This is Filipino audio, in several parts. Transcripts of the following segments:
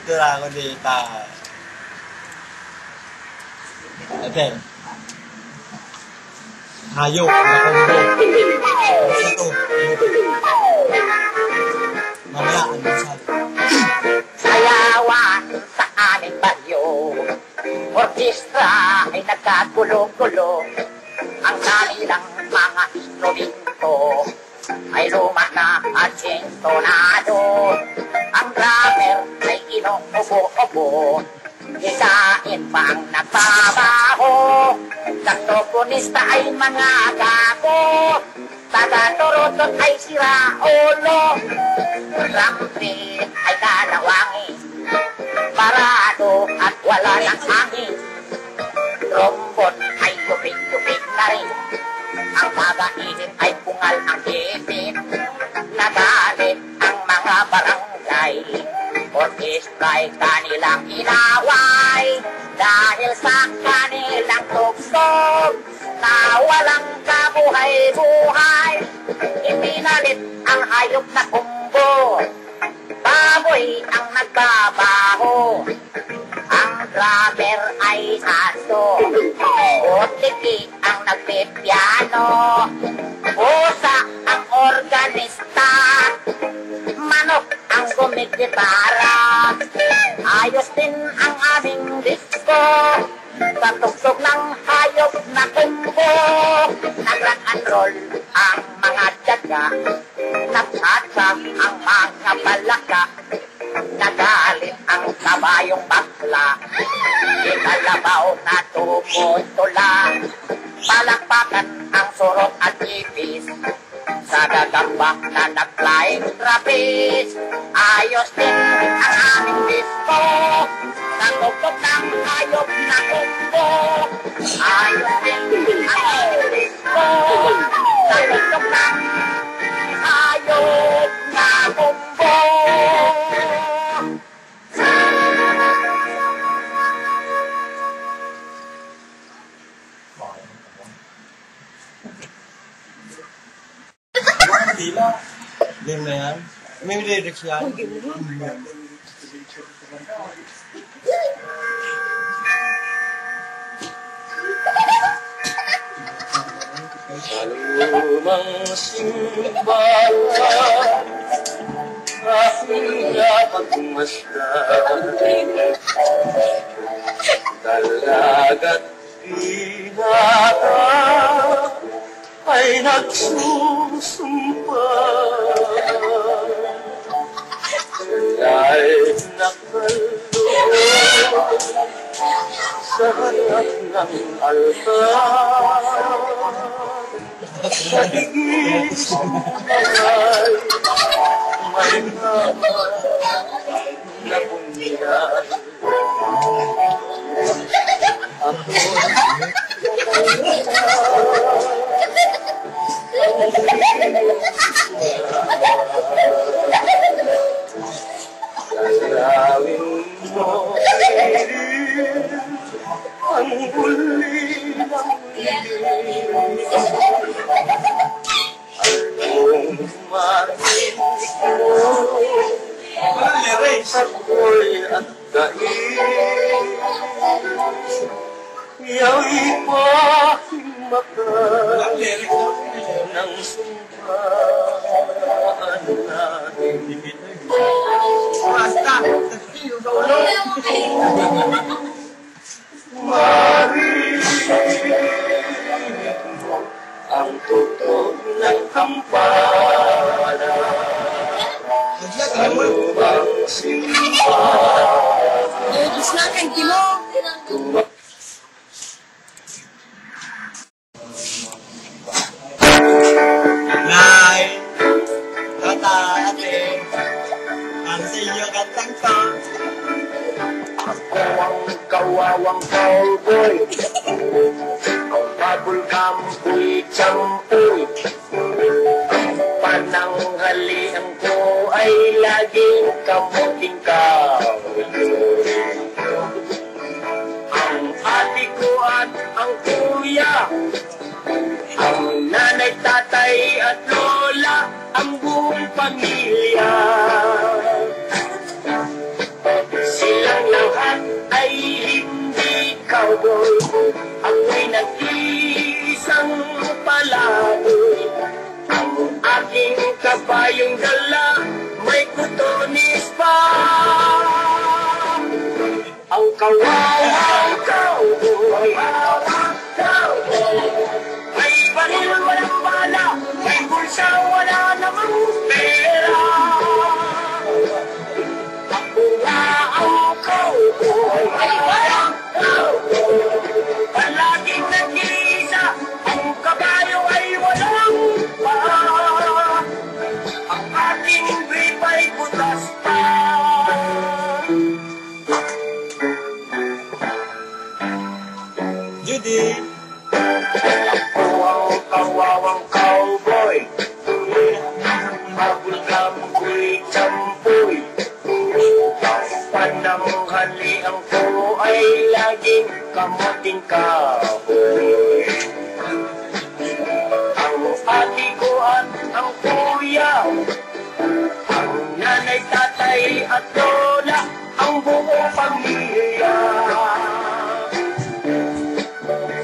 Ito lang ako dito. Aten. Hayop na combo. Ito. Mamaya, ano sabi? Sayawan sa aming baryo, orkestra ay nagkagulo-gulo. Ang kanilang mga instrumento ay luma na at sintonado. Ang drummer ay inuubo-ubo, isain pang nagbabaho. Saksoponista ay mga gago, taga-turutot ay sira-ulo. Trumpet ay kalawangin, parado at wala ng hangin. Trombon ay lupig-lupig na rin, ang pag-iinit ay pungal ang ipit. Nagalit ang mga barangay, orkestra'y kanilang inaway. Dahil sa kanilang tugtog na walang kabuhay-buhay, ipinalit ang hayop na kumbo, baboy ang nagbabaho. Ang drummer ay aso, otiki ang nagpipiano, pusa ang organista, manok ang gumigitara. Ayos din ang aming disco, sa tugtog ng hayop na kumbo. Nag-rock and roll ang mga tiyaga, nagtsatsa ang mga palaka. Nagalit ang kabayong bakla, ikalabaw na tupon-tula. Palakpakan ang surot at ipis, sa gagambak na nag-flying trapeze. Ayos din ang aming disco, sa tugtog ng hayop na kumbo. Ayos din ang aming disco, sa tugtog ng hayop na kumbo. Dila. Game na yan. May lyrics yan. Lumang simbahan, aking napagmasdan, dalaga't binata ay nagsusumpa. Dahil nakaloob sa harap ng altar, sa digising ay may naman na bunyan. Dalawin mo ang huli ng lilim. Kung marinig mo ako'y at daig, iya'y pahimakan ng sumpaan natin. Marinig mo ang tugtog ng kampana sa lumang simbahan. Nay, tata, ate, ang siyo katang ka. Ako ang kawawang cowboy, ang bubblegum boy champoy. Ang pananghalian ko ay laging kamuting kahoy. Ang ate ko at ang kuya, ang nanay, tatay at lola, ang buong pamilya. cowboy. Ako'y nag-iisang palaboy. Ang aking kabayong dala, may kutonis pa. Ang kawawang cowboy, may baril walang bala, may bulsa wala namang pera. Ako nga ang cowboy, palaging nag-iisa, ang kabayo ay walang paa. Ang ating brief ay butas pa. Judy! Ako ang kawawang cowboy, mabulgam ko'y tsampoy. Pananghalian ko ay laging kamuting kahoy. Ang ate ko at ang kuya, ang nanay, tatay at lola, ang buong pamilya.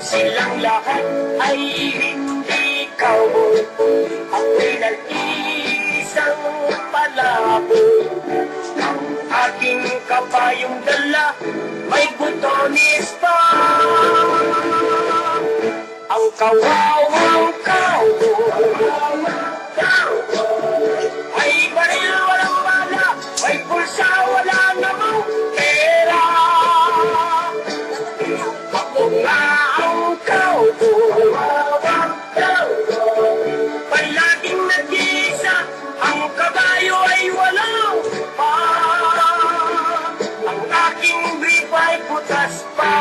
Silang lahat ay hindi cowboy. Ako'y nag-iisang palaboy. Ang aking kabayong dala, may butonis pa. Ang kawawang cowboy, may baril walang bala, may pulsa wala namang pera. Ako nga ang cowboy, palaging nag-iisa, ang kabayo ay walang pa. Ang aking brief ay butas pa.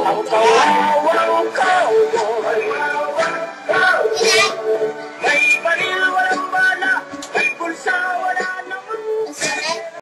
Ang kawawang cowboy,